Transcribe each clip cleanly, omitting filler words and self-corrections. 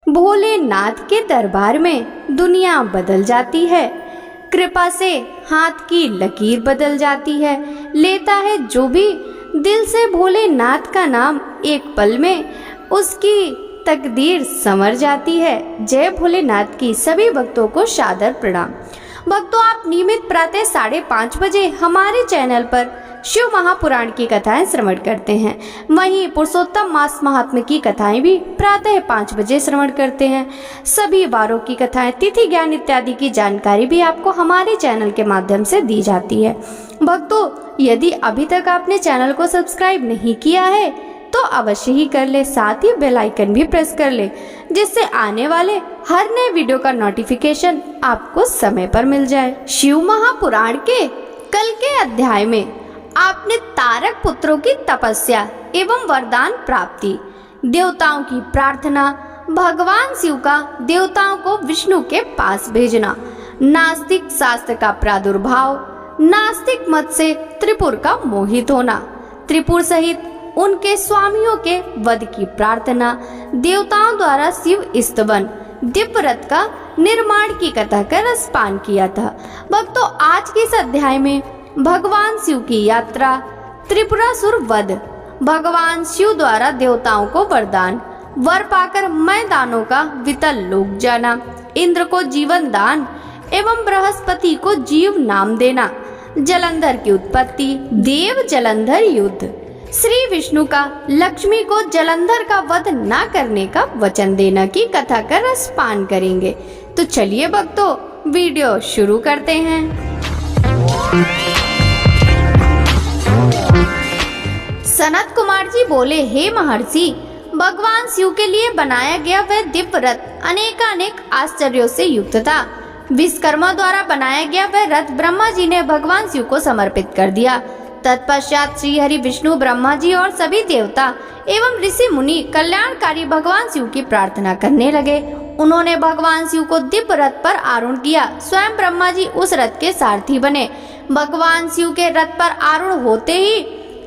भोलेनाथ के दरबार में दुनिया बदल जाती है। कृपा से हाथ की लकीर बदल जाती है। लेता है जो भी दिल से भोलेनाथ का नाम, एक पल में उसकी तकदीर संवर जाती है। जय भोलेनाथ की सभी भक्तों को सादर प्रणाम। भक्तों, आप नियमित प्रातः 5:30 बजे हमारे चैनल पर शिव महापुराण की कथाएं श्रवण करते हैं। वहीं पुरुषोत्तम मास महात्म्य की कथाएं भी प्रातः 5 बजे श्रवण करते हैं। सभी वारों की कथाएं, तिथि ज्ञान इत्यादि की जानकारी भी आपको हमारे चैनल के माध्यम से दी जाती है। भक्तों, यदि अभी तक आपने चैनल को सब्सक्राइब नहीं किया है तो अवश्य ही कर ले, साथ ही बेल आइकन भी प्रेस कर ले, जिससे आने वाले हर नए वीडियो का नोटिफिकेशन आपको समय पर मिल जाए। शिव महापुराण के कल के अध्याय में आपने तारक पुत्रों की तपस्या एवं वरदान प्राप्ति, देवताओं की प्रार्थना, भगवान शिव का देवताओं को विष्णु के पास भेजना, नास्तिक शास्त्र का प्रादुर्भाव, नास्तिक मत से त्रिपुर का मोहित होना, त्रिपुर सहित उनके स्वामियों के वध की प्रार्थना, देवताओं द्वारा शिव स्तवन, दिव्य रथ का निर्माण की कथा का रसपान किया था। भक्तों, आज के इस अध्याय में भगवान शिव की यात्रा, त्रिपुरासुर वध, भगवान शिव द्वारा देवताओं को वरदान, वर पाकर मैदानों का वितल लोक जाना, इंद्र को जीवन दान एवं बृहस्पति को जीव नाम देना, जलंधर की उत्पत्ति, देव जलंधर युद्ध, श्री विष्णु का लक्ष्मी को जलंधर का वध न करने का वचन देना की कथा का रसपान करेंगे। तो चलिए भक्तों, वीडियो शुरू करते हैं। सनत कुमार जी बोले, हे महर्षि, भगवान शिव के लिए बनाया गया वह दिव्य रथ अनेकानेक आश्चर्यों से युक्त था। विश्वकर्मा द्वारा बनाया गया वह रथ ब्रह्मा जी ने भगवान शिव को समर्पित कर दिया। तत्पश्चात श्री हरि, विष्णु, ब्रह्मा जी और सभी देवता एवं ऋषि मुनि कल्याणकारी भगवान शिव की प्रार्थना करने लगे। उन्होंने भगवान शिव को दिव्य रथ पर आरूढ़ किया। स्वयं ब्रह्मा जी उस रथ के सारथी बने। भगवान शिव के रथ पर आरूढ़ होते ही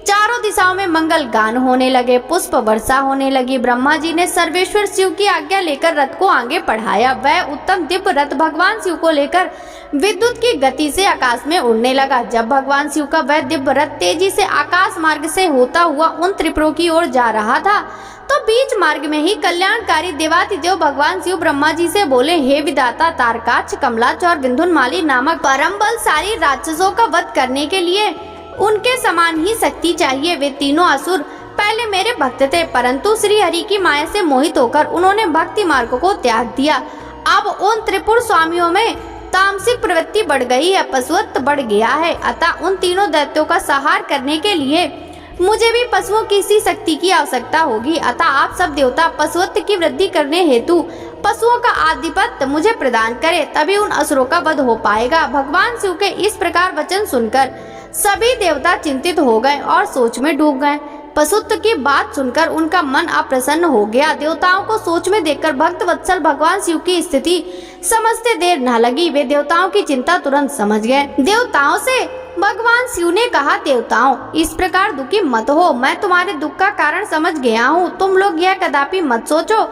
चारों दिशाओं में मंगल गान होने लगे, पुष्प वर्षा होने लगी। ब्रह्मा जी ने सर्वेश्वर शिव की आज्ञा लेकर रथ को आगे बढ़ाया। वह उत्तम दिव्य रथ भगवान शिव को लेकर विद्युत की गति से आकाश में उड़ने लगा। जब भगवान शिव का वह दिव्य रथ तेजी से आकाश मार्ग से होता हुआ उन त्रिपुरों की ओर जा रहा था, तो बीच मार्ग में ही कल्याणकारी देवादिदेव भगवान शिव ब्रह्मा जी से बोले, हे विधाता, तारकाक्ष, कमलाच और विंध्यामाली नामक परम बलशाली राक्षसों का वध करने के लिए उनके समान ही शक्ति चाहिए। वे तीनों असुर पहले मेरे भक्त थे, परंतु श्री हरि की माया से मोहित होकर उन्होंने भक्ति मार्ग को त्याग दिया। अब उन त्रिपुर स्वामियों में तामसिक प्रवृत्ति बढ़ गई है, पशुत्व बढ़ गया है। अतः उन तीनों दैत्यों का संहार करने के लिए मुझे भी पशुओं की सी शक्ति की आवश्यकता होगी। अतः आप सब देवता पशुत्व की वृद्धि करने हेतु पशुओं का आधिपत्य मुझे प्रदान करे, तभी उन असुरों का वध हो पाएगा। भगवान शिव के इस प्रकार वचन सुनकर सभी देवता चिंतित हो गए और सोच में डूब गए। पशुत्व की बात सुनकर उनका मन अप्रसन्न हो गया। देवताओं को सोच में देखकर भक्त वत्सल भगवान शिव की स्थिति समझते देर न लगी। वे देवताओं की चिंता तुरंत समझ गए। देवताओं से भगवान शिव ने कहा, देवताओं, इस प्रकार दुखी मत हो, मैं तुम्हारे दुख का कारण समझ गया हूँ। तुम लोग यह कदापि मत सोचो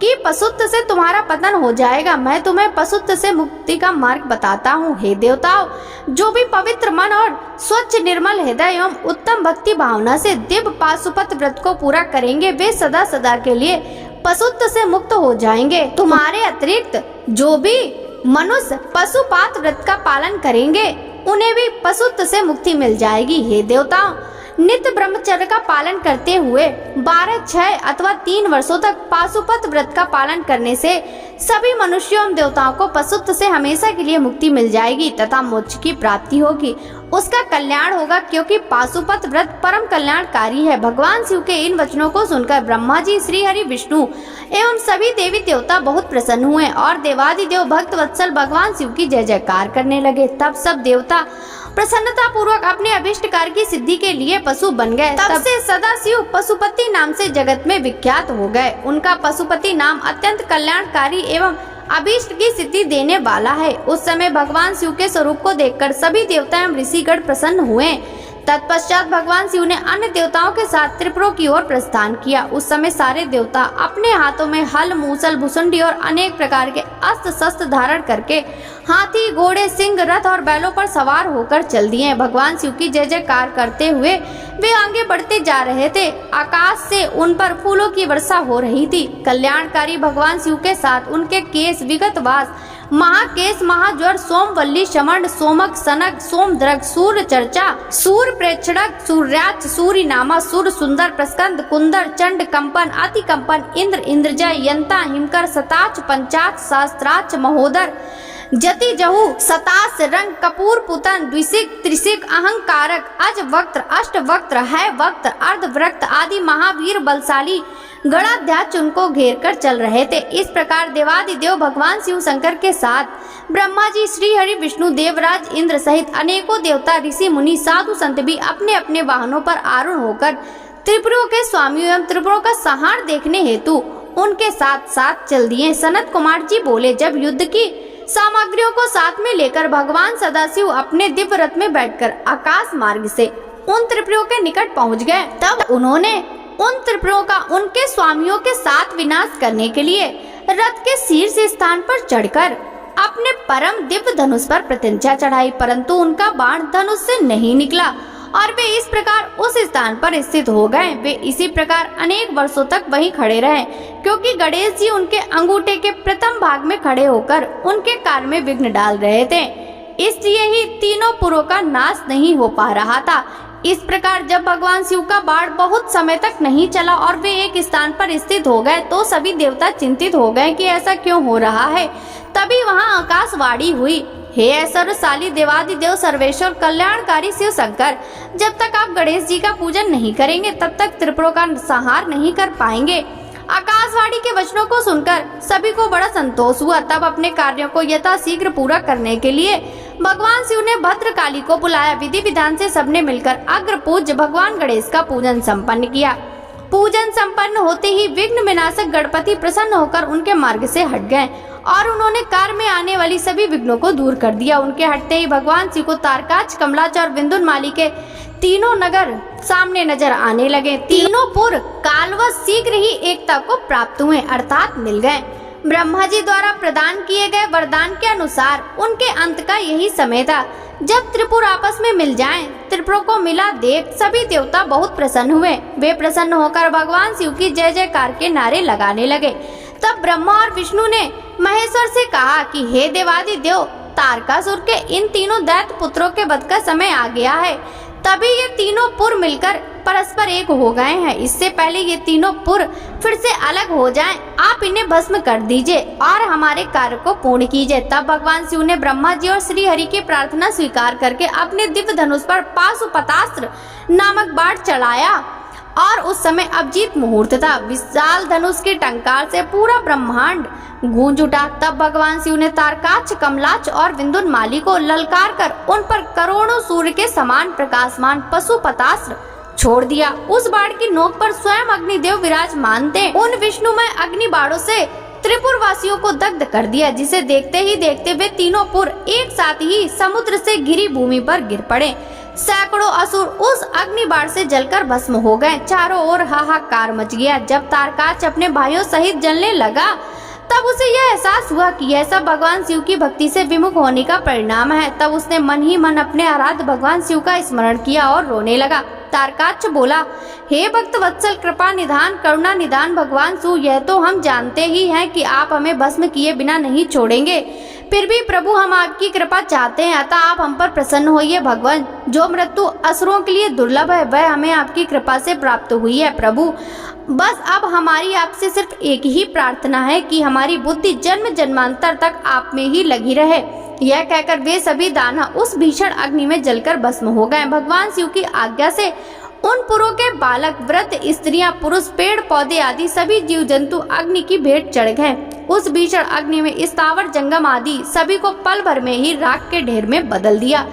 कि पशुत्व से तुम्हारा पतन हो जाएगा। मैं तुम्हें पशुत्व से मुक्ति का मार्ग बताता हूँ। हे देवताओं, जो भी पवित्र मन और स्वच्छ निर्मल हृदय एवं उत्तम भक्ति भावना से दिव्य पाशुपत व्रत को पूरा करेंगे, वे सदा सदा के लिए पशुत्व से मुक्त हो जाएंगे। तुम्हारे अतिरिक्त जो भी मनुष्य पशुपात व्रत का पालन करेंगे, उन्हें भी पशुत्व से मुक्ति मिल जाएगी। हे देवताओं, नित्य ब्रह्मचर्य का पालन करते हुए 12, 6 अथवा 3 वर्षों तक पाशुपत व्रत का पालन करने से सभी मनुष्यों एवं देवताओं को पशुत्व से हमेशा के लिए मुक्ति मिल जाएगी तथा मोक्ष की प्राप्ति होगी। उसका कल्याण होगा, क्योंकि पाशुपत व्रत परम कल्याणकारी है। भगवान शिव के इन वचनों को सुनकर ब्रह्मा जी, श्री हरि, विष्णु एवं सभी देवी देवता बहुत प्रसन्न हुए और देवादिदेव भक्त वत्सल भगवान शिव की जय जयकार करने लगे। तब सब देवता प्रसन्नता पूर्वक अपने अभिष्ट कार्य की सिद्धि के लिए पशु बन गए। तब से सदाशिव पशुपति नाम से जगत में विख्यात हो गए। उनका पशुपति नाम अत्यंत कल्याणकारी एवं अभीष्ट की सिद्धि देने वाला है। उस समय भगवान शिव के स्वरूप को देखकर सभी देवता एवं ऋषिगण प्रसन्न हुए तत्पश्चात भगवान शिव ने अन्य देवताओं के साथ त्रिपुरों की ओर प्रस्थान किया। उस समय सारे देवता अपने हाथों में हल, मूसल, भुसुंडी और अनेक प्रकार के अस्त्र शस्त्र धारण करके हाथी, घोड़े, सिंह, रथ और बैलों पर सवार होकर चल दिए। भगवान शिव की जय जयकार करते हुए वे आगे बढ़ते जा रहे थे। आकाश से उन पर फूलों की वर्षा हो रही थी। कल्याणकारी भगवान शिव के साथ उनके केस, विगतवास, महाकेश, महाज्वर, सोमवल्ली, शमंड, सोमक, सनक, सोमद्रग, सूर्य चर्चा, सूर्य प्रेक्षणक, सूर्याक्ष, सूर्य नामा, सूर्य सुंदर, प्रस्कंद, कुंदर, चंड, कंपन, अति कंपन, इंद्र, इंद्रजय, यंता, हिमकर, सताच, पंचाच, सहस्त्राच, महोदर, जति, जहु, सतास, रंग, कपूर, पुतन, द्विशिक, त्रिशिक, अहंकारक, अज वक्त्र, अष्ट वक्त्र, है वक्त्र, अर्धवृक्त आदि महावीर बलशाली गणाध्याच उनको घेर कर चल रहे थे। इस प्रकार देवादिदेव भगवान शिव शंकर के साथ ब्रह्मा जी, श्री हरि, विष्णु, देवराज, इंद्र सहित अनेकों देवता, ऋषि, मुनि, साधु, संत भी अपने अपने वाहनों पर आरूढ़ होकर त्रिपुरों के स्वामी एवं त्रिपुरों का संहार देखने हेतु उनके साथ साथ चल दिए। सनत कुमार जी बोले, जब युद्ध की सामग्रियों को साथ में लेकर भगवान सदाशिव अपने दिव्य रथ में बैठकर आकाश मार्ग से उन त्रिपुरों के निकट पहुंच गए, तब उन्होंने उन त्रिपुरों का उनके स्वामियों के साथ विनाश करने के लिए रथ के शीर्ष स्थान पर चढ़कर अपने परम दिव्य धनुष पर प्रत्यंचा चढ़ाई, परंतु उनका बाण धनुष से नहीं निकला और वे इस प्रकार उस स्थान पर स्थित हो गए। वे इसी प्रकार अनेक वर्षों तक वहीं खड़े रहे, क्योंकि गणेश जी उनके अंगूठे के प्रथम भाग में खड़े होकर उनके कार्य में विघ्न डाल रहे थे, इसलिए ही तीनों पुरों का नाश नहीं हो पा रहा था। इस प्रकार जब भगवान शिव का बाण बहुत समय तक नहीं चला और वे एक स्थान पर स्थित हो गए, तो सभी देवता चिंतित हो गए कि ऐसा क्यों हो रहा है। तभी वहां आकाशवाणी हुई, हे ऐश्वर्यशाली देवादिदेव सर्वेश्वर कल्याणकारी शिव शंकर, जब तक आप गणेश जी का पूजन नहीं करेंगे तब तक त्रिपुरों का संहार नहीं कर पाएंगे। आकाशवाणी के वचनों को सुनकर सभी को बड़ा संतोष हुआ। तब अपने कार्यों को यथाशीघ्र पूरा करने के लिए भगवान शिव ने भद्रकाली को बुलाया। विधि विधान से सबने मिलकर अग्र पूज्य भगवान गणेश का पूजन संपन्न किया। पूजन संपन्न होते ही विघ्न विनाशक गणपति प्रसन्न होकर उनके मार्ग से हट गए और उन्होंने कार्य में आने वाली सभी विघ्नों को दूर कर दिया। उनके हटते ही भगवान शिव को तारकाच, कमलाच और विंध्यामाली के तीनों नगर सामने नजर आने लगे। तीनों पुर कालवश शीघ्र ही एकता को प्राप्त हुए, अर्थात मिल गए। ब्रह्मा जी द्वारा प्रदान किए गए वरदान के अनुसार उनके अंत का यही समय था जब त्रिपुर आपस में मिल जाएं। त्रिपुरों को मिला देख सभी देवता बहुत प्रसन्न हुए। वे प्रसन्न होकर भगवान शिव की जय जयकार के नारे लगाने लगे। तब ब्रह्मा और विष्णु ने महेश्वर से कहा कि हे देवादिदेव, तारकासुर के इन तीनों दैत्य पुत्रों के वध का समय आ गया है। तभी ये तीनों पुर मिलकर परस्पर एक हो गए हैं। इससे पहले ये तीनों पुर फिर से अलग हो जाएं, आप इन्हें भस्म कर दीजिए और हमारे कार्य को पूर्ण कीजिए। तब भगवान शिव ने ब्रह्मा जी और श्री हरि की प्रार्थना स्वीकार करके अपने दिव्य धनुष पर पाशुपतास्त्र नामक बाण चढ़ाया और उस समय अभिजीत मुहूर्त था। विशाल धनुष के टंकार से पूरा ब्रह्मांड गूंज उठा। तब भगवान शिव ने तारकाच, कमलाच और विंध्यामाली को ललकार कर उन पर करोड़ों सूर्य के समान प्रकाशमान पशुपतास्त्र छोड़ दिया। उस बाण की नोक पर स्वयं अग्निदेव विराजमान थे। उन विष्णुमय अग्नि बाणों से त्रिपुर वासियों को दग्ध कर दिया, जिसे देखते ही देखते वे तीनों पुर एक साथ ही समुद्र से घिरी भूमि पर गिर पड़े। सैकड़ों असुर उस अग्नि बाण से जलकर भस्म हो गए। चारों ओर हाहाकार मच गया। जब तारकाच अपने भाइयों सहित जलने लगा तब उसे यह एहसास हुआ कि यह सब भगवान शिव की भक्ति से विमुख होने का परिणाम है। तब उसने मन ही मन अपने आराध्य भगवान शिव का स्मरण किया और रोने लगा। तारकाच बोला, हे भक्त वत्सल, कृपा निधान, करुणा निधान भगवान शिव, यह तो हम जानते ही हैं कि आप हमें भस्म किए बिना नहीं छोड़ेंगे। फिर भी प्रभु हम आपकी कृपा चाहते हैं, अतः आप हम पर प्रसन्न होइए। भगवान, जो मृत्यु असुरों के लिए दुर्लभ है वह हमें आपकी कृपा से प्राप्त हुई है। प्रभु, बस अब हमारी आपसे सिर्फ एक ही प्रार्थना है कि हमारी बुद्धि जन्म जन्मांतर तक आप में ही लगी रहे। यह कहकर वे सभी दानव उस भीषण अग्नि में जलकर भस्म हो गए। भगवान शिव की आज्ञा से उन पुरों के बालक, वृद्ध, स्त्रियां, पुरुष, पेड़ पौधे आदि सभी जीव जंतु अग्नि की भेंट चढ़ गए। उस भीषण अग्नि में स्थावर जंगम आदि सभी को पल भर में ही राख के ढेर में बदल दिया।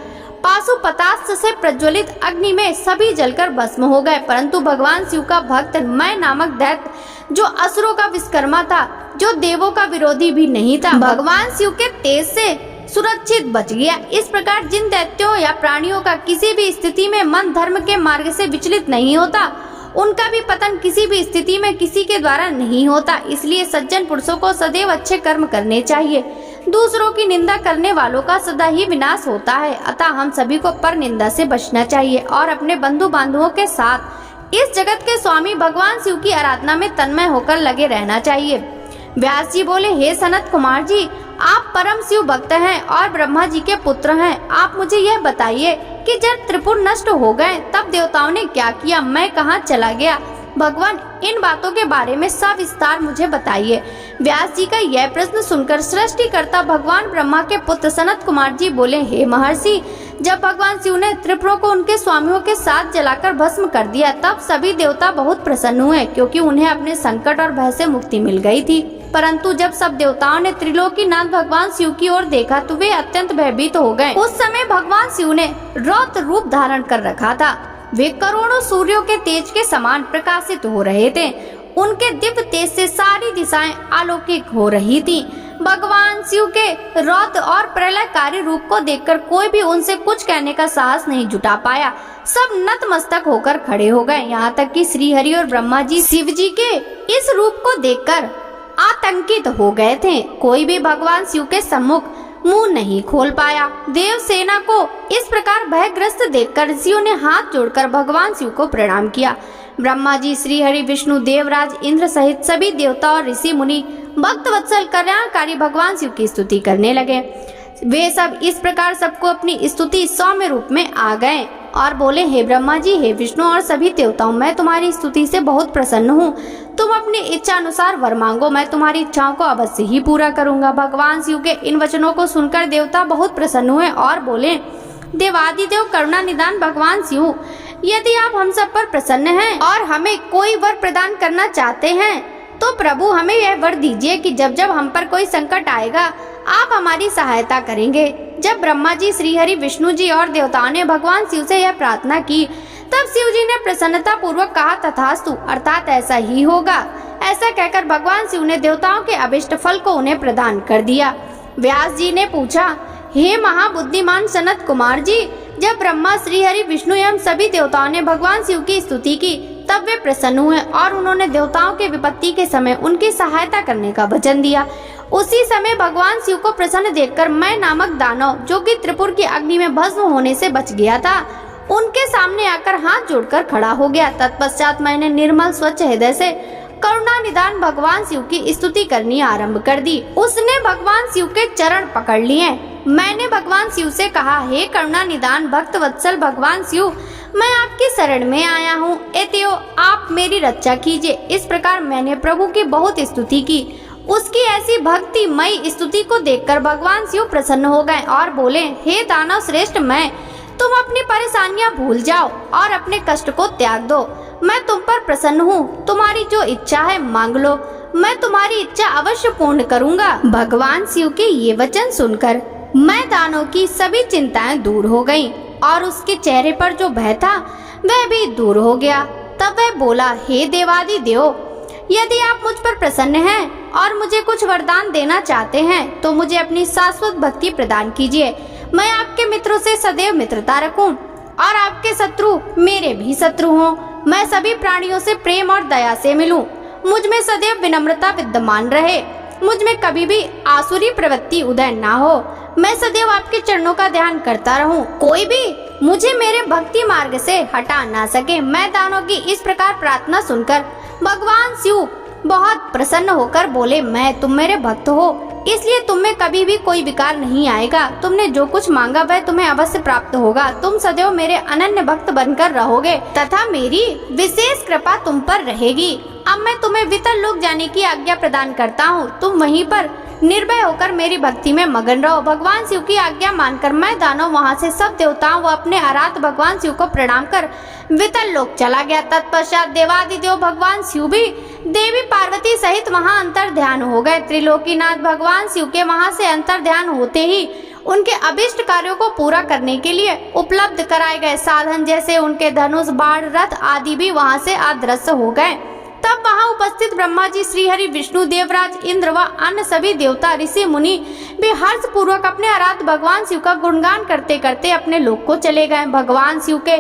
पाशुपतास्त्र से प्रज्वलित अग्नि में सभी जलकर भस्म हो गए, परंतु भगवान शिव का भक्त मैं नामक दैत्य, जो असुरों का विश्वकर्मा था, जो देवों का विरोधी भी नहीं था, भगवान शिव के तेज से सुरक्षित बच गया। इस प्रकार जिन दैत्यों या प्राणियों का किसी भी स्थिति में मन धर्म के मार्ग से विचलित नहीं होता, उनका भी पतन किसी भी स्थिति में किसी के द्वारा नहीं होता। इसलिए सज्जन पुरुषों को सदैव अच्छे कर्म करने चाहिए। दूसरों की निंदा करने वालों का सदा ही विनाश होता है। अतः हम सभी को पर निंदा से बचना चाहिए और अपने बंधु बांधवों के साथ इस जगत के स्वामी भगवान शिव की आराधना में तन्मय होकर लगे रहना चाहिए। व्यास जी बोले, हे सनत कुमार जी, आप परम शिव भक्त हैं और ब्रह्मा जी के पुत्र हैं। आप मुझे यह बताइए कि जब त्रिपुर नष्ट हो गए तब देवताओं ने क्या किया, मैं कहाँ चला गया? भगवान, इन बातों के बारे में सविस्तार मुझे बताइए। व्यास जी का यह प्रश्न सुनकर सृष्टिकर्ता भगवान ब्रह्मा के पुत्र सनत कुमार जी बोले, हे महर्षि, जब भगवान शिव ने त्रिपुरों को उनके स्वामियों के साथ जलाकर भस्म कर दिया तब सभी देवता बहुत प्रसन्न हुए, क्योंकि उन्हें अपने संकट और भय से मुक्ति मिल गई थी। परंतु जब सब देवताओं ने त्रिलोकीनाथ भगवान शिव की ओर देखा तो वे अत्यंत भयभीत हो गए। उस समय भगवान शिव ने रौद्र रूप धारण कर रखा था। वे करोड़ों सूर्यों के तेज के समान प्रकाशित हो रहे थे। उनके दिव्य तेज से सारी दिशाएं अलौकिक हो रही थीं। भगवान शिव के रौद्र और प्रलयकारी रूप को देखकर कोई भी उनसे कुछ कहने का साहस नहीं जुटा पाया। सब नतमस्तक होकर खड़े हो गए। यहाँ तक कि श्री हरि और ब्रह्मा जी शिव जी के इस रूप को देखकर आतंकित हो गए थे। कोई भी भगवान शिव के सम्मुख मुंह नहीं खोल पाया। देव सेना को इस प्रकार भयग्रस्त देखकर ऋषियों ने हाथ जोड़कर भगवान शिव को प्रणाम किया। ब्रह्मा जी, श्री हरि, विष्णु, देवराज, इंद्र सहित सभी देवता और ऋषि मुनि भक्त वत्सल कल्याणकारी भगवान शिव की स्तुति करने लगे। वे सब इस प्रकार सबको अपनी स्तुति सौम्य रूप में आ गए और बोले, हे ब्रह्मा जी, हे विष्णु और सभी देवताओं, मैं तुम्हारी स्तुति से बहुत प्रसन्न हूँ। तुम अपनी इच्छा अनुसार वर मांगो, मैं तुम्हारी इच्छाओं को अवश्य ही पूरा करूंगा। भगवान शिव के इन वचनों को सुनकर देवता बहुत प्रसन्न हुए और बोले, देवादिदेव करुणा निदान भगवान शिव, यदि आप हम सब पर प्रसन्न हैं और हमें कोई वर प्रदान करना चाहते हैं तो प्रभु हमें यह वर दीजिए कि जब जब हम पर कोई संकट आएगा आप हमारी सहायता करेंगे। जब ब्रह्मा जी, श्री हरि, विष्णु जी और देवताओं ने भगवान शिव से यह प्रार्थना की तब शिव जी ने प्रसन्नता पूर्वक कहा, तथास्तु, अर्थात ऐसा ही होगा। ऐसा कहकर भगवान शिव ने देवताओं के अभिष्ट फल को उन्हें प्रदान कर दिया। व्यास जी ने पूछा, हे महाबुद्धिमान सनत कुमार जी, जब ब्रह्मा, श्री हरि, विष्णु एवं सभी देवताओं ने भगवान शिव की स्तुति की तब वे प्रसन्न हुए और उन्होंने देवताओं के विपत्ति के समय उनकी सहायता करने का वचन दिया। उसी समय भगवान शिव को प्रसन्न देखकर मैं नामक दानव, जो कि त्रिपुर की अग्नि में भस्म होने से बच गया था, उनके सामने आकर हाथ जोड़कर खड़ा हो गया। तत्पश्चात मैंने निर्मल स्वच्छ हृदय से करुणा निदान भगवान शिव की स्तुति करनी आरंभ कर दी। उसने भगवान शिव के चरण पकड़ लिए। मैंने भगवान शिव से कहा, हे करुणा निदान भक्त वत्सल भगवान शिव, मैं आपकी शरण में आया हूँ, एतयो आप मेरी रक्षा कीजिए। इस प्रकार मैंने प्रभु की बहुत स्तुति की। उसकी ऐसी भक्तिमयी स्तुति को देखकर भगवान शिव प्रसन्न हो गए और बोले, हे दानव श्रेष्ठ, तुम अपनी परेशानियां भूल जाओ और अपने कष्ट को त्याग दो। मैं तुम पर प्रसन्न हूँ। तुम्हारी जो इच्छा है मांग लो, मैं तुम्हारी इच्छा अवश्य पूर्ण करूँगा। भगवान शिव के ये वचन सुनकर मैं दानव की सभी चिंताएं दूर हो गईं और उसके चेहरे पर जो भय था वह भी दूर हो गया। तब वह बोला, हे देवादि देव, यदि आप मुझ पर प्रसन्न हैं और मुझे कुछ वरदान देना चाहते हैं तो मुझे अपनी शाश्वत भक्ति प्रदान कीजिए। मैं आपके मित्रों से सदैव मित्रता रखूं और आपके शत्रु मेरे भी शत्रु हों। मैं सभी प्राणियों से प्रेम और दया से मिलूं। मुझ में सदैव विनम्रता विद्यमान रहे। मुझ में कभी भी आसुरी प्रवृत्ति उदय ना हो। मैं सदैव आपके चरणों का ध्यान करता रहूं। कोई भी मुझे मेरे भक्ति मार्ग से हटा ना सके। मैं दानों की इस प्रकार प्रार्थना सुनकर भगवान शिव बहुत प्रसन्न होकर बोले, तुम मेरे भक्त हो, इसलिए तुम में कभी भी कोई विकार नहीं आएगा। तुमने जो कुछ मांगा वह तुम्हें अवश्य प्राप्त होगा। तुम सदैव मेरे अनन्य भक्त बनकर रहोगे तथा मेरी विशेष कृपा तुम पर रहेगी। अब मैं तुम्हें वितल लोक जाने की आज्ञा प्रदान करता हूँ। तुम वहीं पर निर्भय होकर मेरी भक्ति में मगन रहो। भगवान शिव की आज्ञा मानकर मैं दानव वहाँ से सब देवताओं व अपने आराध भगवान शिव को प्रणाम कर वितल लोक चला गया। तत्पश्चात देवादिदेव भगवान शिव भी देवी पार्वती सहित वहाँ अंतर ध्यान हो गए। त्रिलोकीनाथ भगवान शिव के वहाँ से अंतर ध्यान होते ही उनके अभिष्ट कार्यों को पूरा करने के लिए उपलब्ध कराए गए साधन जैसे उनके धनुष, बाण, रथ आदि भी वहाँ से अदृश्य हो गए। तब वहां उपस्थित ब्रह्मा जी, श्री हरि, विष्णु, देवराज, इंद्र व अन्य सभी देवता, ऋषि, मुनि भी हर्ष पूर्वक अपने आराध्य भगवान शिव का गुणगान करते करते अपने लोक को चले गए। भगवान शिव के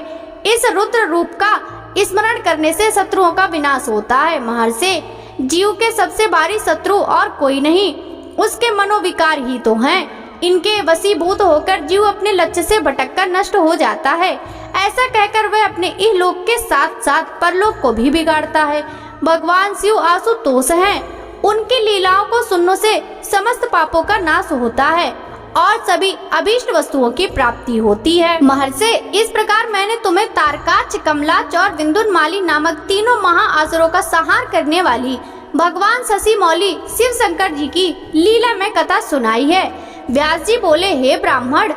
इस रुद्र रूप का स्मरण करने से शत्रुओं का विनाश होता है। महर्षि, जीव के सबसे भारी शत्रु और कोई नहीं, उसके मनोविकार ही तो हैं। इनके वशीभूत होकर जीव अपने लक्ष्य से भटककर नष्ट हो जाता है। ऐसा कहकर वह अपने इहलोक के साथ साथ परलोक को भी बिगाड़ता है। भगवान शिव आशुतोष हैं। उनकी लीलाओं को सुनने से समस्त पापों का नाश होता है और सभी अभीष्ट वस्तुओं की प्राप्ति होती है। महर्षि, इस प्रकार मैंने तुम्हें तारकाक्ष, कमलाच और विंध्यामाली नामक तीनों महाअसुरों का संहार करने वाली भगवान शशि मौली शिव शंकर जी की लीला में कथा सुनाई है। व्यास जी बोले, हे ब्राह्मण,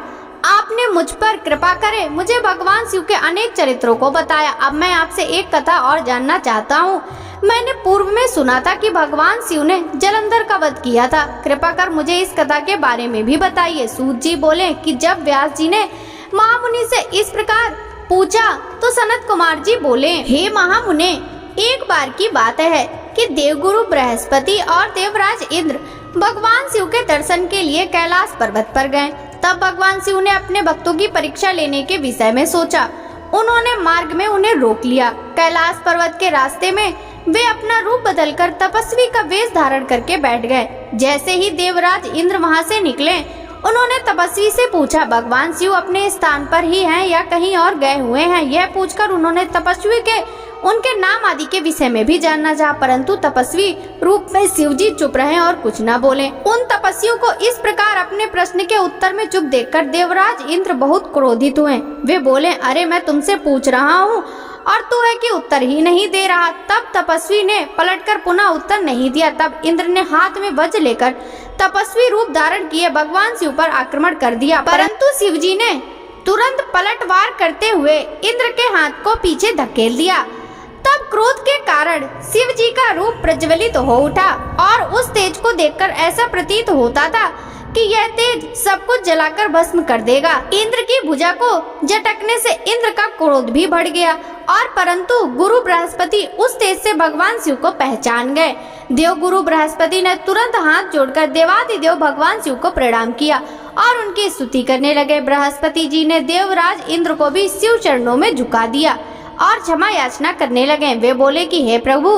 आपने मुझ पर कृपा करे मुझे भगवान शिव के अनेक चरित्रों को बताया। अब मैं आपसे एक कथा और जानना चाहता हूँ। मैंने पूर्व में सुना था कि भगवान शिव ने जलंधर का वध किया था। कृपा कर मुझे इस कथा के बारे में भी बताइए। सूत जी बोले कि जब व्यास जी ने महामुनि से इस प्रकार पूछा तो सनत कुमार जी बोले, हे महामुने, एक बार की बात है कि देवगुरु बृहस्पति और देवराज इंद्र भगवान शिव के दर्शन के लिए कैलाश पर्वत पर गए। तब भगवान शिव ने अपने भक्तों की परीक्षा लेने के विषय में सोचा। उन्होंने मार्ग में उन्हें रोक लिया। कैलाश पर्वत के रास्ते में वे अपना रूप बदलकर तपस्वी का वेश धारण करके बैठ गए। जैसे ही देवराज इंद्र वहां से निकले, उन्होंने तपस्वी से पूछा, भगवान शिव अपने स्थान पर ही हैं या कहीं और गए हुए हैं? यह पूछकर उन्होंने तपस्वी के उनके नाम आदि के विषय में भी जानना चाहा, परंतु तपस्वी रूप में शिव जी चुप रहे और कुछ न बोले। उन तपस्वियों को इस प्रकार अपने प्रश्न के उत्तर में चुप देखकर देवराज इंद्र बहुत क्रोधित हुए। वे बोले, अरे मैं तुमसे पूछ रहा हूँ और तू है कि उत्तर ही नहीं दे रहा। तब तपस्वी ने पलटकर पुनः उत्तर नहीं दिया। तब इंद्र ने हाथ में वज्र लेकर तपस्वी रूप धारण किए भगवान शिव पर आक्रमण कर दिया, परंतु शिव जी ने तुरंत पलटवार करते हुए इंद्र के हाथ को पीछे धकेल दिया। तब क्रोध के कारण शिव जी का रूप प्रज्वलित हो उठा और उस तेज को देखकर ऐसा प्रतीत होता था कि यह तेज सब कुछ जलाकर भस्म कर देगा। इंद्र की भुजा को झटकने से इंद्र का क्रोध भी बढ़ गया और परंतु गुरु बृहस्पति उस तेज से भगवान शिव को पहचान गए। देव गुरु बृहस्पति ने तुरंत हाथ जोड़कर देवादिदेव भगवान शिव को प्रणाम किया और उनकी स्तुति करने लगे। बृहस्पति जी ने देवराज इंद्र को भी शिव चरणों में झुका दिया और क्षमा याचना करने लगे। वे बोले कि हे प्रभु,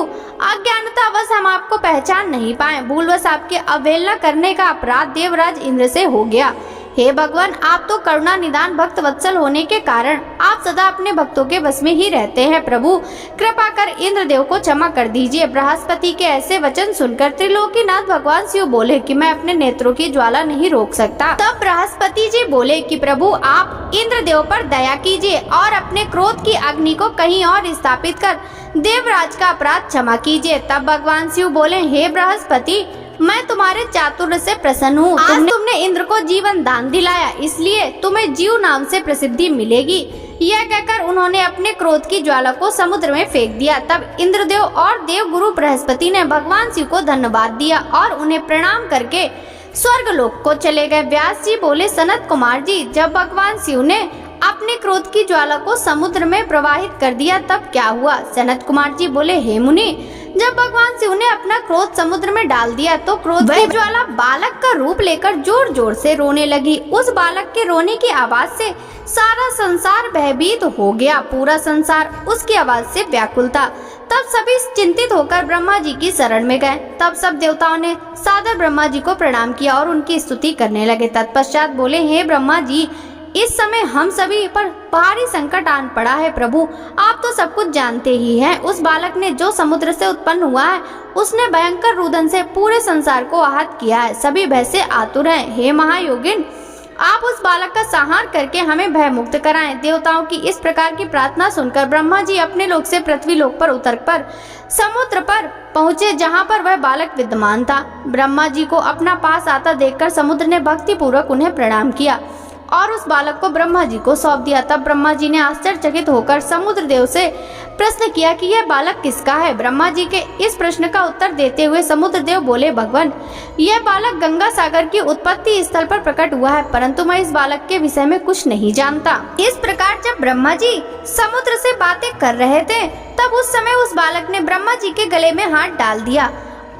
अज्ञानतावश हम आपको पहचान नहीं पाए। भूलवश आपके अवहेलना करने का अपराध देवराज इंद्र से हो गया। हे भगवान, आप तो करुणा निदान भक्त वत्सल होने के कारण आप सदा अपने भक्तों के वश में ही रहते हैं। प्रभु, कृपा कर इंद्र देव को क्षमा कर दीजिए। बृहस्पति के ऐसे वचन सुनकर त्रिलोकीनाथ भगवान शिव बोले कि मैं अपने नेत्रों की ज्वाला नहीं रोक सकता। तब बृहस्पति जी बोले कि प्रभु, आप इंद्र देव पर दया कीजिए और अपने क्रोध की अग्नि को कहीं और स्थापित कर देवराज का अपराध क्षमा कीजिए। तब भगवान शिव बोले, हे बृहस्पति, मैं तुम्हारे चातुर्य से प्रसन्न हूँ। आज तुमने इंद्र को जीवन दान दिलाया, इसलिए तुम्हें जीव नाम से प्रसिद्धि मिलेगी। यह कहकर उन्होंने अपने क्रोध की ज्वाला को समुद्र में फेंक दिया। तब इंद्रदेव और देव गुरु बृहस्पति ने भगवान शिव को धन्यवाद दिया और उन्हें प्रणाम करके स्वर्ग लोक को चले गए। व्यास जी बोले, सनत कुमार जी, जब भगवान शिव ने अपने क्रोध की ज्वाला को समुद्र में प्रवाहित कर दिया तब क्या हुआ? सनत कुमार जी बोले, हे मुनि, जब भगवान शिव ने अपना क्रोध समुद्र में डाल दिया तो क्रोध की ज्वाला बालक का रूप लेकर जोर जोर से रोने लगी। उस बालक के रोने की आवाज से सारा संसार भयभीत हो गया। पूरा संसार उसकी आवाज से व्याकुल था। तब सभी चिंतित होकर ब्रह्मा जी की शरण में गए। तब सब देवताओं ने सादर ब्रह्मा जी को प्रणाम किया और उनकी स्तुति करने लगे। तत्पश्चात बोले, हे ब्रह्मा जी, इस समय हम सभी पर भारी संकट आन पड़ा है। प्रभु, आप तो सब कुछ जानते ही हैं। उस बालक ने जो समुद्र से उत्पन्न हुआ है, उसने भयंकर रुदन से पूरे संसार को आहत किया है। सभी भय से आतुर हैं। हे महायोगिन, आप उस बालक का संहार करके हमें भय मुक्त कराएं। देवताओं की इस प्रकार की प्रार्थना सुनकर ब्रह्मा जी अपने लोक से पृथ्वी लोक पर उतरकर समुद्र पर पहुँचे, जहाँ पर वह बालक विद्यमान था। ब्रह्मा जी को अपना पास आता देखकर समुद्र ने भक्ति पूर्वक उन्हें प्रणाम किया और उस बालक को ब्रह्मा जी को सौंप दिया। तब ब्रह्मा जी ने आश्चर्यचकित होकर समुद्र देव से प्रश्न किया कि यह बालक किसका है। ब्रह्मा जी के इस प्रश्न का उत्तर देते हुए समुद्र देव बोले, भगवान, यह बालक गंगा सागर की उत्पत्ति स्थल पर प्रकट हुआ है, परंतु मैं इस बालक के विषय में कुछ नहीं जानता। इस प्रकार जब ब्रह्मा जी समुद्र से बातें कर रहे थे, तब उस समय उस बालक ने ब्रह्मा जी के गले में हाथ डाल दिया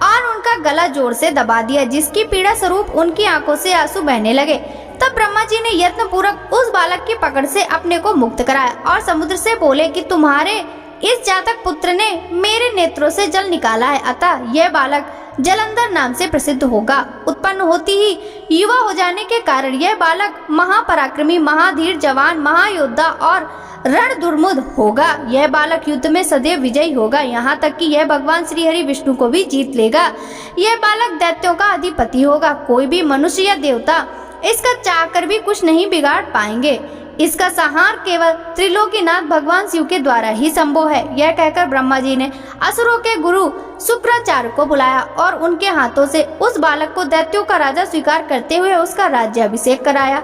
और उनका गला जोर से दबा दिया, जिसकी पीड़ा स्वरूप उनकी आंखों से आंसू बहने लगे। तब ब्रह्मा जी ने यत्न पूर्वक उस बालक की पकड़ से अपने को मुक्त कराया और समुद्र से बोले कि तुम्हारे इस जातक पुत्र ने मेरे नेत्रों से जल निकाला है, अतः यह बालक जलंधर नाम से प्रसिद्ध होगा। उत्पन्न होती ही युवा हो जाने के कारण यह बालक महापराक्रमी, महाधीर, जवान, महायोद्धा और रण दुर्मुद होगा। यह बालक युद्ध में सदैव विजयी होगा, यहाँ तक कि यह भगवान श्री हरि विष्णु को भी जीत लेगा। यह बालक दैत्यों का अधिपति होगा, कोई भी मनुष्य या देवता इसका चाहकर भी कुछ नहीं बिगाड़ पाएंगे। इसका संहार केवल त्रिलोकीनाथ भगवान शिव के द्वारा ही संभव है। यह कहकर ब्रह्मा जी ने असुरों के गुरु शुक्राचार्य को बुलाया और उनके हाथों से उस बालक को दैत्यों का राजा स्वीकार करते हुए उसका राज्याभिषेक कराया।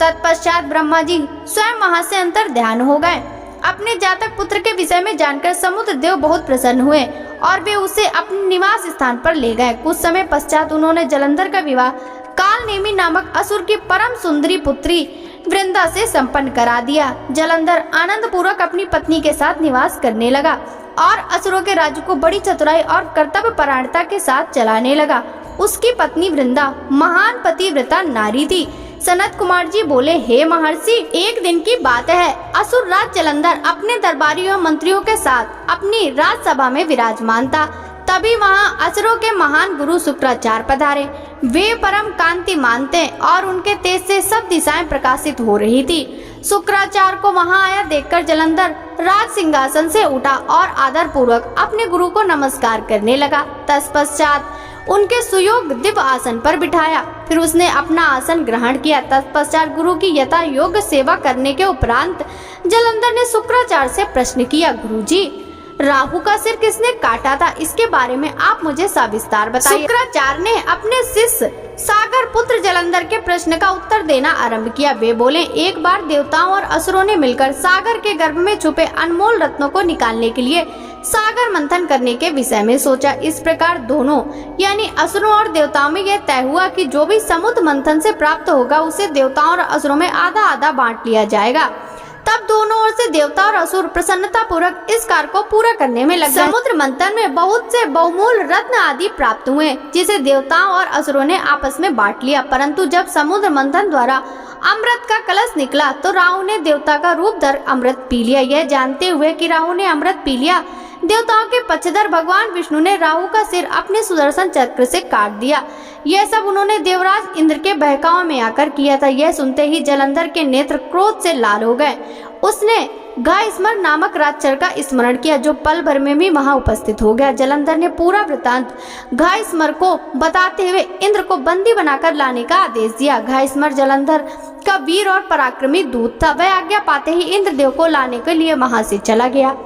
तत्पश्चात ब्रह्मा जी स्वयं वहां से अंतर ध्यान हो गए। अपने जातक पुत्र के विषय में जानकर समुद्र देव बहुत प्रसन्न हुए और वे उसे अपने निवास स्थान पर ले गए। कुछ समय पश्चात उन्होंने जलंधर का विवाह कालनेमी नामक असुर की परम सुंदरी पुत्री वृंदा से संपन्न करा दिया। जलंधर आनंद पूर्वक अपनी पत्नी के साथ निवास करने लगा और असुरों के राज्य को बड़ी चतुराई और कर्तव्य परायणता के साथ चलाने लगा। उसकी पत्नी वृंदा महान पतिव्रता नारी थी। सनत कुमार जी बोले, हे महर्षि, एक दिन की बात है, असुर राज जलंधर अपने दरबारियों मंत्रियों के साथ अपनी राजसभा में विराजमान था। तभी वहाँ असुरों के महान गुरु शुक्राचार्य पधारे। वे परम कांति मानते और उनके तेज से सब दिशाएं प्रकाशित हो रही थी। शुक्राचार्य को वहाँ आया देखकर जलंधर राज सिंहासन से उठा और आदर पूर्वक अपने गुरु को नमस्कार करने लगा। तत्पश्चात उनके सुयोग दिव्य आसन पर बिठाया। फिर उसने अपना आसन ग्रहण किया। तत्पश्चात गुरु की यथा योग्य सेवा करने के उपरांत जलंधर ने शुक्राचार्य से प्रश्न किया, गुरुजी, राहु का सिर किसने काटा था, इसके बारे में आप मुझे सविस्तार बताइए। शुक्राचार्य ने अपने शिष्य सागर पुत्र जलंधर के प्रश्न का उत्तर देना आरंभ किया। वे बोले, एक बार देवताओं और असुरों ने मिलकर सागर के गर्भ में छुपे अनमोल रत्नों को निकालने के लिए सागर मंथन करने के विषय में सोचा। इस प्रकार दोनों यानी असुरों और देवताओं में यह तय हुआ कि जो भी समुद्र मंथन से प्राप्त होगा उसे देवताओं और असुरों में आधा आधा बांट लिया जाएगा। तब दोनों ओर से देवता और असुर प्रसन्नता पूर्वक इस कार्य को पूरा करने में लग गए। समुद्र मंथन में बहुत से बहुमूल रत्न आदि प्राप्त हुए, जिसे देवताओं और असुरों ने आपस में बांट लिया। परंतु जब समुद्र मंथन द्वारा अमृत का कलश निकला तो राहु ने देवता का रूप धर अमृत पी लिया। यह जानते हुए कि राहु ने अमृत पी लिया, देवताओं के पक्षधर भगवान विष्णु ने राहु का सिर अपने सुदर्शन चक्र से काट दिया। यह सब उन्होंने देवराज इंद्र के बहकावे में आकर किया था। यह सुनते ही जलंधर के नेत्र क्रोध से लाल हो गए। उसने घायस्मर नामक राजचर का स्मरण किया, जो पल भर में भी वहां उपस्थित हो गया। जलंधर ने पूरा वृतांत घायस्मर को बताते हुए इंद्र को बंदी बनाकर लाने का आदेश दिया। घायस्मर जलंधर का वीर और पराक्रमी दूत था। वह आज्ञा पाते ही इंद्रदेव को लाने के लिए वहां से चला गया।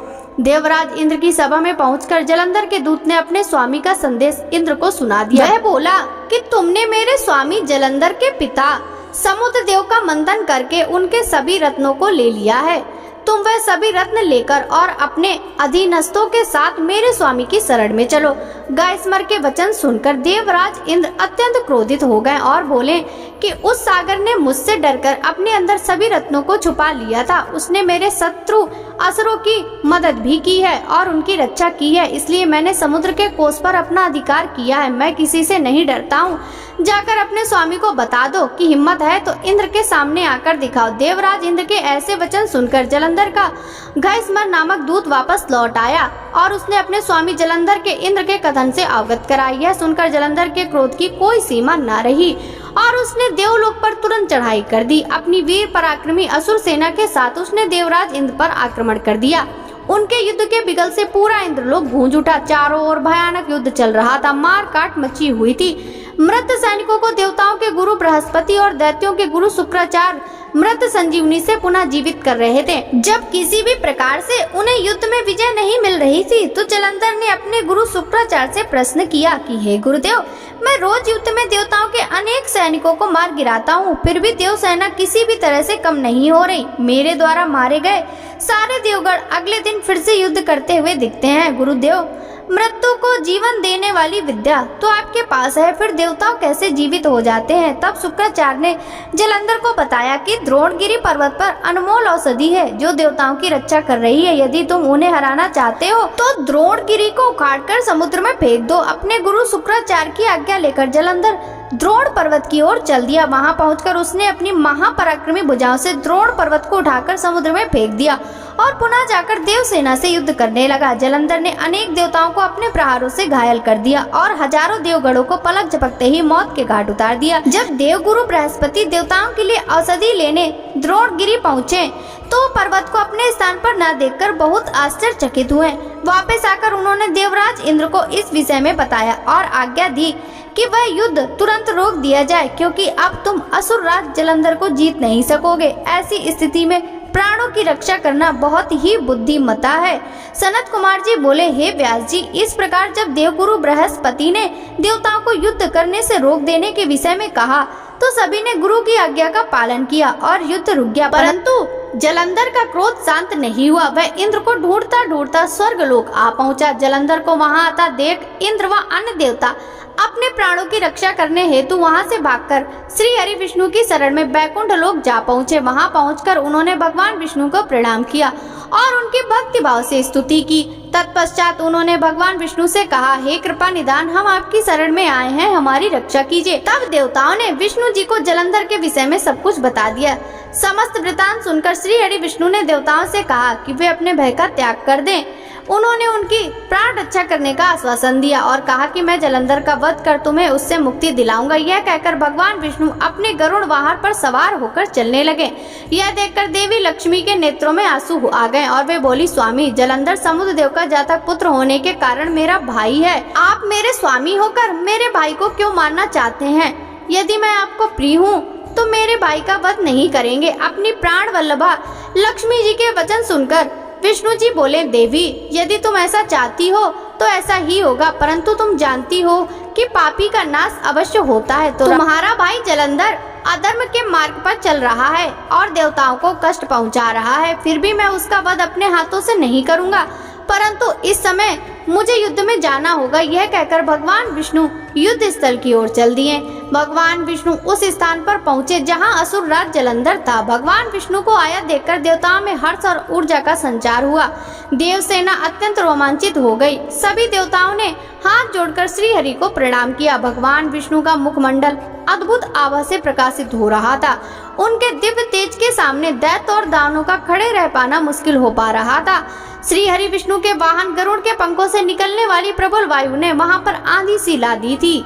देवराज इंद्र की सभा में पहुंचकर जलंधर के दूत ने अपने स्वामी का संदेश इंद्र को सुना दिया। वह बोला कि तुमने मेरे स्वामी जलंधर के पिता समुद्र देव का मंथन करके उनके सभी रत्नों को ले लिया है। तुम वह सभी रत्न लेकर और अपने अधीनस्थों के साथ मेरे स्वामी की शरण में चलो। घायस्मर के वचन सुनकर देवराज इंद्र अत्यंत क्रोधित हो गए और बोले कि उस सागर ने मुझसे डरकर अपने अंदर सभी रत्नों को छुपा लिया था। उसने मेरे शत्रु असुरों की मदद भी की है और उनकी रक्षा की है, इसलिए मैंने समुद्र के कोष पर अपना अधिकार किया है। मैं किसी से नहीं डरता हूँ। जाकर अपने स्वामी को बता दो कि हिम्मत है तो इंद्र के सामने आकर दिखाओ। देवराज इंद्र के ऐसे वचन सुनकर जलंधर का घायस्मर नामक दूत वापस लौट आया और उसने अपने स्वामी जलंधर के इंद्र के कथन से अवगत कराया। यह सुनकर जलंधर के क्रोध की कोई सीमा न रही और उसने देवलोक पर तुरंत चढ़ाई कर दी। अपनी वीर पराक्रमी असुर सेना के साथ उसने देवराज इंद्र पर आक्रमण कर दिया। उनके युद्ध के बिगल से पूरा इंद्रलोक गूंज उठा। चारों ओर भयानक युद्ध चल रहा था। मार काट मची हुई थी। मृत सैनिकों को देवताओं के गुरु बृहस्पति और दैत्यों के गुरु शुक्राचार्य मृत संजीवनी से पुनः जीवित कर रहे थे। जब किसी भी प्रकार से उन्हें युद्ध में विजय नहीं मिल रही थी तो जलंधर ने अपने गुरु शुक्राचार्य से प्रश्न किया कि हे गुरुदेव, मैं रोज युद्ध में देवताओं के अनेक सैनिकों को मार गिराता हूँ, फिर भी देव सेना किसी भी तरह से कम नहीं हो रही। मेरे द्वारा मारे गए सारे देवगण अगले दिन फिर से युद्ध करते हुए दिखते हैं। गुरुदेव, मृत्यु को जीवन देने वाली विद्या तो आपके पास है, फिर देवताओं कैसे जीवित हो जाते हैं? तब शुक्राचार्य ने जलंधर को बताया कि द्रोणगिरी पर्वत पर अनमोल औषधि है जो देवताओं की रक्षा कर रही है। यदि तुम उन्हें हराना चाहते हो तो द्रोणगिरी को उखाड़कर समुद्र में फेंक दो। अपने गुरु शुक्राचार्य की आज्ञा लेकर जलंधर द्रोण पर्वत की ओर चल दिया। वहां पहुंचकर उसने अपनी महापराक्रमी भुजाओं से द्रोण पर्वत को उठाकर समुद्र में फेंक दिया और पुनः जाकर देव सेना से युद्ध करने लगा। जलंधर ने अनेक देवताओं को अपने प्रहारों से घायल कर दिया और हजारों देवगणों को पलक झपकते ही मौत के घाट उतार दिया। जब देवगुरु बृहस्पति देवताओं के लिए औषधि लेने द्रोणगिरी पहुँचे तो पर्वत को अपने स्थान पर न देखकर बहुत आश्चर्यचकित हुए। वापस आकर उन्होंने देवराज इंद्र को इस विषय में बताया और आज्ञा दी कि वह युद्ध तुरंत रोक दिया जाए, क्योंकि अब तुम असुर राज जलंधर को जीत नहीं सकोगे। ऐसी स्थिति में प्राणों की रक्षा करना बहुत ही बुद्धिमता है। सनत कुमार जी बोले, हे व्यास जी, इस प्रकार जब देवगुरु बृहस्पति ने देवताओं को युद्ध करने से रोक देने के विषय में कहा तो सभी ने गुरु की आज्ञा का पालन किया और युद्ध रुक गया। परंतु जलंधर का क्रोध शांत नहीं हुआ। वह इंद्र को ढूंढता ढूंढता स्वर्गलोक आ पहुंचा। जलंधर को वहां आता देख इंद्र व अन्य देवता अपने प्राणों की रक्षा करने हेतु वहां से भागकर श्री हरि विष्णु की शरण में बैकुंठ लोक जा पहुंचे। वहां पहुंचकर उन्होंने भगवान विष्णु को प्रणाम किया और उनकी भक्ति भाव से स्तुति की। तत्पश्चात उन्होंने भगवान विष्णु से कहा, हे कृपा निदान, हम आपकी शरण में आए हैं, हमारी रक्षा कीजिए। तब देवताओं ने विष्णु जी को जलंधर के विषय में सब कुछ बता दिया। समस्त वृतांत सुनकर श्री हरि विष्णु ने देवताओं से कहा कि वे अपने भय का त्याग कर दें। उन्होंने उनकी प्राण रक्षा करने का आश्वासन दिया और कहा कि मैं जलंधर का वध कर तुम्हें उससे मुक्ति दिलाऊंगा। यह कहकर भगवान विष्णु अपने गरुड़ वाहन पर सवार होकर चलने लगे। यह देखकर देवी लक्ष्मी के नेत्रों में आंसू आ गए और वे बोली, स्वामी, जलंधर समुद्र देव का जातक पुत्र होने के कारण मेरा भाई है। आप मेरे स्वामी होकर मेरे भाई को क्यों मारना चाहते हैं? यदि मैं आपको प्रिय हूँ तो मेरे भाई का वध नहीं करेंगे। अपनी प्राण वल्लभा लक्ष्मी जी के वचन सुनकर विष्णु जी बोले, देवी, यदि तुम ऐसा चाहती हो तो ऐसा ही होगा, परंतु तुम जानती हो कि पापी का नाश अवश्य होता है। तो तुम्हारा भाई जलंधर अधर्म के मार्ग पर चल रहा है और देवताओं को कष्ट पहुंचा रहा है, फिर भी मैं उसका वध अपने हाथों से नहीं करूंगा, परंतु इस समय मुझे युद्ध में जाना होगा। यह कहकर भगवान विष्णु युद्ध स्थल की ओर चल दिए। भगवान विष्णु उस स्थान पर पहुंचे जहां असुर राज जलंधर था। भगवान विष्णु को आया देखकर देवताओं में हर्ष और ऊर्जा का संचार हुआ। देव सेना अत्यंत रोमांचित हो गई। सभी देवताओं ने हाथ जोड़कर श्री हरि को प्रणाम किया। भगवान विष्णु का मुखमंडल अद्भुत आभा से प्रकाशित हो रहा था। उनके दिव्य तेज के सामने दैत्य और दानवों का खड़े रह पाना मुश्किल हो पा रहा था। श्री हरि विष्णु के वाहन गरुड़ के पंखों से निकलने वाली प्रबल वायु ने वहां पर आंधी सी ला दी थी।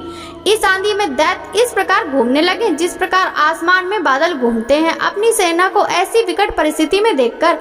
इस आंधी में दैत्य इस प्रकार घूमने लगे जिस प्रकार आसमान में बादल घूमते हैं। अपनी सेना को ऐसी विकट परिस्थिति में देखकर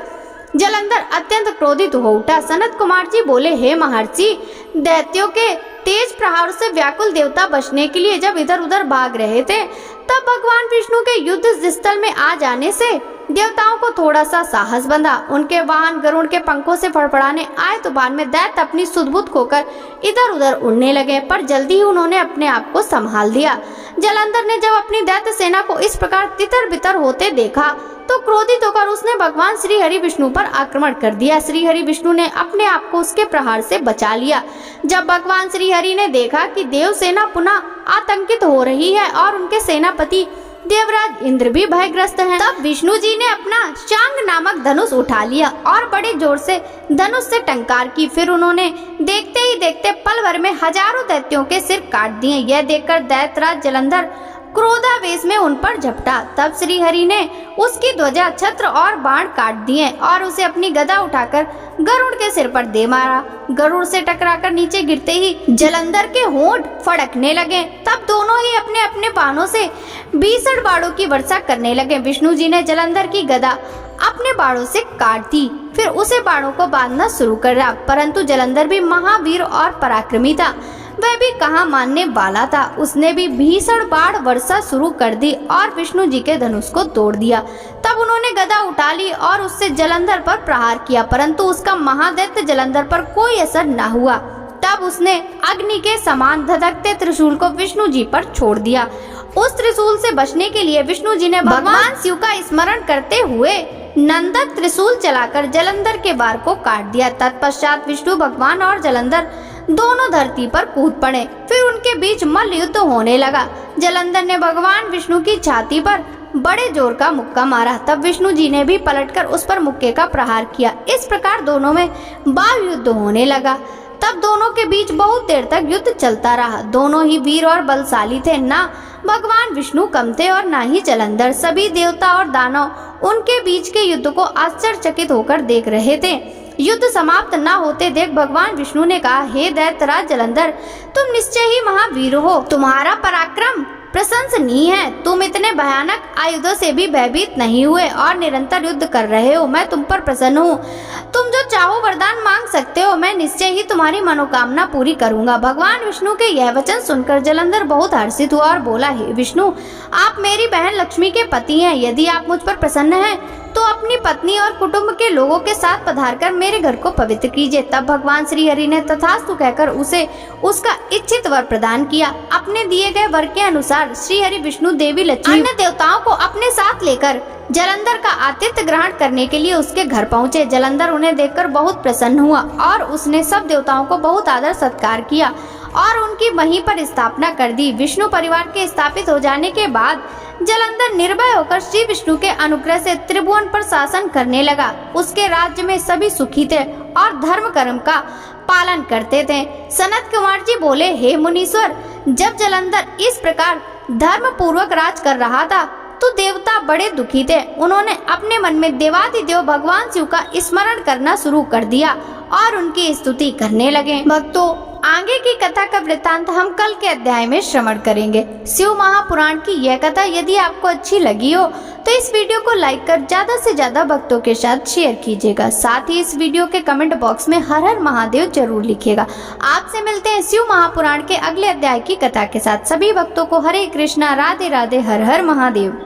जलंधर अत्यंत क्रोधित हो उठा। सनत कुमार जी बोले, हे महर्षि, दैत्यों के तेज प्रहार से व्याकुल देवता बचने के लिए जब इधर उधर भाग रहे थे तब भगवान विष्णु के युद्ध स्थल में आ जाने से देवताओं को थोड़ा सा साहस बंधा। उनके वाहन गरुड़ के पंखों से फड़फड़ाने आए तूफान में दैत्य अपनी सुध-बुध खोकर इधर उधर उड़ने लगे, पर जल्दी ही उन्होंने अपने आप को संभाल दिया। जलंधर ने जब अपनी दैत्य सेना को इस प्रकार तितर बितर होते देखा तो क्रोधित होकर उसने भगवान श्री हरि विष्णु पर आक्रमण कर दिया। श्री हरि विष्णु ने अपने आप को उसके प्रहार से बचा लिया। जब भगवान श्री हरि ने देखा कि देव सेना पुनः आतंकित हो रही है और उनके सेनापति देवराज इंद्र भी भयग्रस्त हैं, तब विष्णु जी ने अपना शांग नामक धनुष उठा लिया और बड़े जोर से धनुष से टंकार की। फिर उन्होंने देखते ही देखते पल भर में हजारों दैत्यों के सिर काट दिए। यह देखकर दैत्यराज जलंधर क्रोधावेश में उन पर झपटा। तब श्री हरि ने उसकी ध्वजा, छत्र और बाण काट दिए और उसे अपनी गदा उठाकर गरुड़ के सिर पर दे मारा। गरुड़ से टकराकर नीचे गिरते ही जलंधर के होंठ फड़कने लगे। तब दोनों ही अपने अपने बाणों से भीषण बाणों की वर्षा करने लगे। विष्णु जी ने जलंधर की गदा अपने बाणों से काट दी, फिर उसे बाणों को बांधना शुरू करा, परंतु जलंधर भी महावीर और पराक्रमी था। वह भी कहाँ मानने वाला था। उसने भी भीषण बाण वर्षा शुरू कर दी और विष्णु जी के धनुष को तोड़ दिया। तब उन्होंने गदा उठा ली और उससे जलंधर पर प्रहार किया, परंतु उसका महादैत्य जलंधर पर कोई असर न हुआ। तब तब उसने अग्नि के समान धधकते त्रिशूल को विष्णु जी पर छोड़ दिया। उस त्रिशूल से बचने के लिए विष्णु जी ने भगवान शिव का स्मरण करते हुए नंदक त्रिशूल चलाकर जलंधर के बार को काट दिया। तत्पश्चात विष्णु भगवान और जलंधर दोनों धरती पर कूद पड़े। फिर उनके बीच मल्ल युद्ध होने लगा। जलंधर ने भगवान विष्णु की छाती पर बड़े जोर का मुक्का मारा। तब विष्णु जी ने भी पलटकर उस पर मुक्के का प्रहार किया। इस प्रकार दोनों में बाल युद्ध होने लगा। तब दोनों के बीच बहुत देर तक युद्ध चलता रहा। दोनों ही वीर और बलशाली थे। ना भगवान विष्णु कम थे और ना ही जलंधर। सभी देवता और दानव उनके बीच के युद्ध को आश्चर्यचकित होकर देख रहे थे। युद्ध समाप्त न होते देख भगवान विष्णु ने कहा, हे दैत्यराज जलंधर, तुम निश्चय ही महावीर हो। तुम्हारा पराक्रम प्रशंसनीय है। तुम इतने भयानक आयुधों से भी भयभीत नहीं हुए और निरंतर युद्ध कर रहे हो। मैं तुम पर प्रसन्न हूँ। तुम जो चाहो वरदान मांग सकते हो। मैं निश्चय ही तुम्हारी मनोकामना पूरी करूंगा। भगवान विष्णु के यह वचन सुनकर जलंधर बहुत हर्षित हुआ और बोला, हे विष्णु, आप मेरी बहन लक्ष्मी के पति हैं। यदि आप मुझ पर प्रसन्न हैं तो अपनी पत्नी और कुटुंब के लोगों के साथ पधारकर मेरे घर को पवित्र कीजिए। तब भगवान श्री हरि ने तथास्तु कहकर उसे उसका इच्छित वर प्रदान किया। अपने दिए गए वर के अनुसार श्री हरि विष्णु देवी लक्ष्मी अन्य देवताओं को अपने साथ लेकर जलंधर का आतिथ्य ग्रहण करने के लिए उसके घर पहुँचे। जलंधर उन्हें देखकर बहुत प्रसन्न हुआ और उसने सब देवताओं को बहुत आदर सत्कार किया और उनकी वहीं पर स्थापना कर दी। विष्णु परिवार के स्थापित हो जाने के बाद जलंधर निर्भय होकर श्री विष्णु के अनुग्रह से त्रिभुवन पर शासन करने लगा। उसके राज्य में सभी सुखी थे और धर्म कर्म का पालन करते थे। सनत कुमार जी बोले, हे मुनीश्वर, जब जलंधर इस प्रकार धर्म पूर्वक राज कर रहा था तो देवता बड़े दुखी थे। उन्होंने अपने मन में देवाधिदेव भगवान शिव का स्मरण करना शुरू कर दिया और उनकी स्तुति करने लगे। भक्तों, आगे की कथा का वृत्तांत हम कल के अध्याय में श्रवण करेंगे। शिव महापुराण की यह कथा यदि आपको अच्छी लगी हो तो इस वीडियो को लाइक कर ज्यादा से ज्यादा भक्तों के साथ शेयर कीजिएगा। साथ ही इस वीडियो के कमेंट बॉक्स में हर हर महादेव जरूर लिखिएगा। आपसे मिलते हैं शिव महापुराण के अगले अध्याय की कथा के साथ। सभी भक्तों को हरे कृष्णा, राधे राधे, हर हर महादेव।